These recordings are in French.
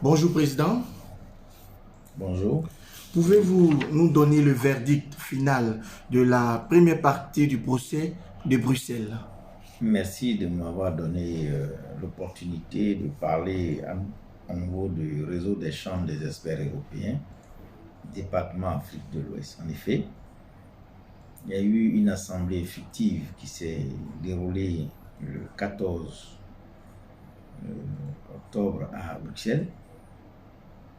Bonjour Président, Bonjour. pouvez-vous nous donner le verdict final de la première partie du procès de Bruxelles? Merci de m'avoir donné l'opportunité de parler à nouveau du réseau des chambres des experts européens, département Afrique de l'Ouest. En effet, il y a eu une assemblée fictive qui s'est déroulée le 14 octobre à Bruxelles,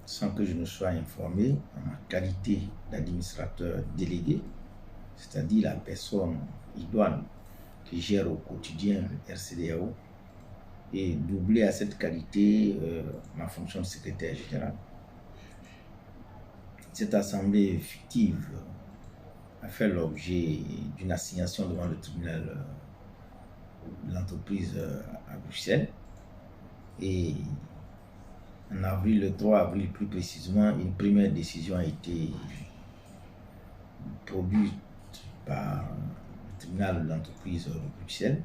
sans que je ne sois informé en ma qualité d'administrateur délégué, c'est-à-dire la personne idoine qui gère au quotidien le RCDAO, et doubler à cette qualité ma fonction de secrétaire général. Cette assemblée fictive a fait l'objet d'une assignation devant le tribunal de l'entreprise à Bruxelles. Et en avril, le 3 avril plus précisément, une première décision a été produite par le tribunal de l'entreprise de Bruxelles.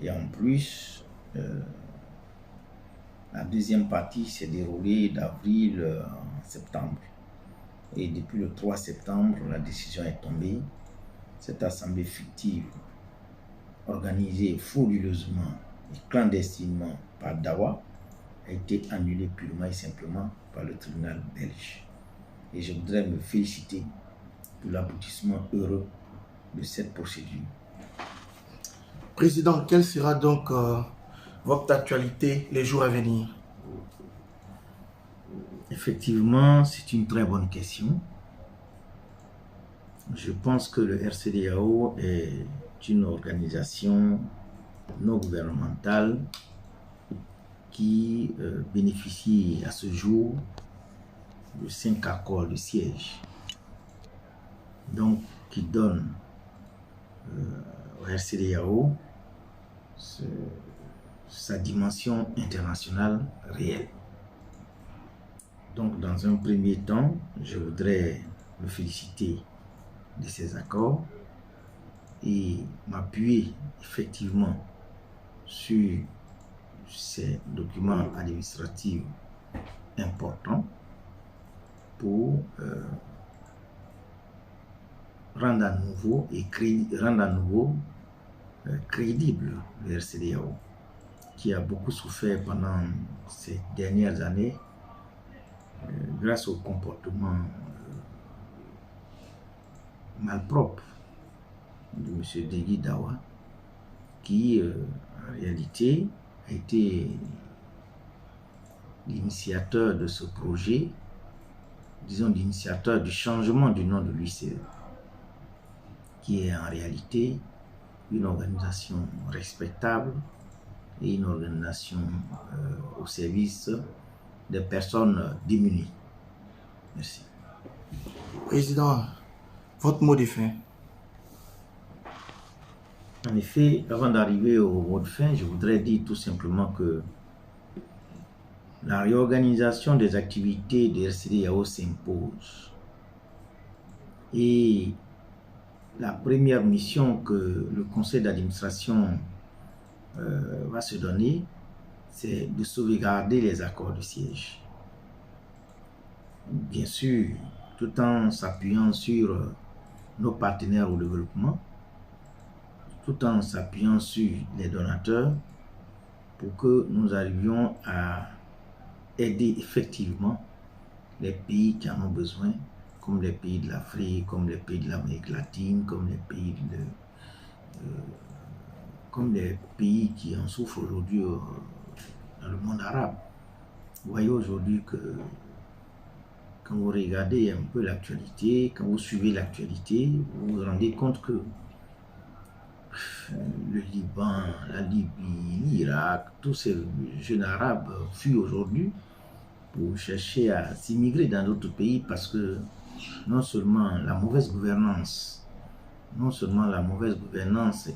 Et en plus, la deuxième partie s'est déroulée d'avril à septembre. Et depuis le 3 septembre, la décision est tombée. Cette assemblée fictive, organisée frauduleusement et clandestinement par Dawa, a été annulée purement et simplement par le tribunal belge. Et je voudrais me féliciter pour l'aboutissement heureux de cette procédure. Président, quelle sera donc votre actualité les jours à venir? Effectivement, c'est une très bonne question. Je pense que le RCDAO est une organisation non gouvernementale qui bénéficie à ce jour de 5 accords de siège, donc qui donne au RCDAO sa dimension internationale réelle. Donc, dans un premier temps, je voudrais me féliciter de ces accords et m'appuyer effectivement sur ces documents administratifs importants pour rendre à nouveau crédible le RCDAO, qui a beaucoup souffert pendant ces dernières années grâce au comportement malpropre de M. Degui Dawa, qui en réalité a été l'initiateur de ce projet, disons l'initiateur du changement du nom de l'UICE, qui est en réalité une organisation respectable et une organisation au service des personnes démunies. Merci. Président, votre mot de fin. En effet, avant d'arriver au mot de fin, je voudrais dire tout simplement que la réorganisation des activités de RCDAO s'impose. Et la première mission que le conseil d'administration va se donner, c'est de sauvegarder les accords de siège. Bien sûr, tout en s'appuyant sur nos partenaires au développement, tout en s'appuyant sur les donateurs, pour que nous arrivions à aider effectivement les pays qui en ont besoin, comme les pays de l'Afrique, comme les pays de l'Amérique latine, comme les pays qui en souffrent aujourd'hui dans le monde arabe. Vous voyez aujourd'hui que quand vous regardez un peu l'actualité, quand vous suivez l'actualité, vous vous rendez compte que le Liban, la Libye, l'Irak, tous ces jeunes arabes fuient aujourd'hui pour chercher à s'immigrer dans d'autres pays parce que non seulement la mauvaise gouvernance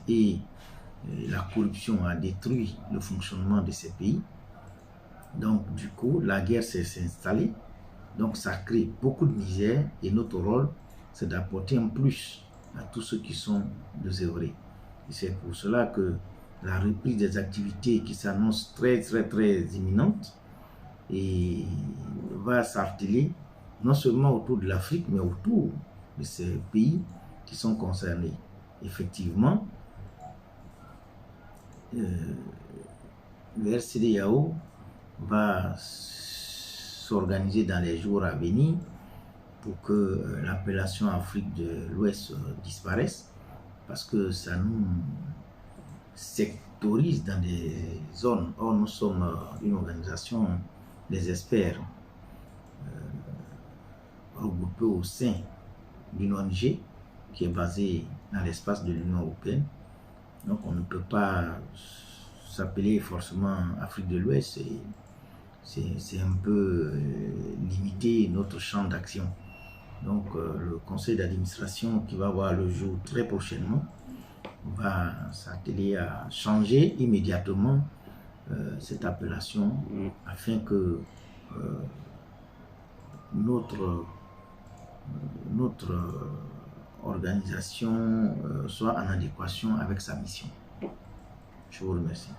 et la corruption a détruit le fonctionnement de ces pays. Donc du coup, la guerre s'est installée. Donc ça crée beaucoup de misère et notre rôle, c'est d'apporter un plus à tous ceux qui sont désœuvrés. Et c'est pour cela que la reprise des activités qui s'annonce très imminente et va s'articuler non seulement autour de l'Afrique, mais autour de ces pays qui sont concernés. Effectivement, le RCDAO va s'organiser dans les jours à venir pour que l'appellation Afrique de l'Ouest disparaisse, parce que ça nous sectorise dans des zones. Or, nous sommes une organisation des experts regroupés au sein d'une ONG qui est basée dans l'espace de l'Union européenne. Donc, on ne peut pas s'appeler forcément Afrique de l'Ouest. C'est un peu limiter notre champ d'action. Donc, le conseil d'administration qui va avoir le jour très prochainement va s'atteler à changer immédiatement cette appellation afin que notre organisation soit en adéquation avec sa mission. Je vous remercie.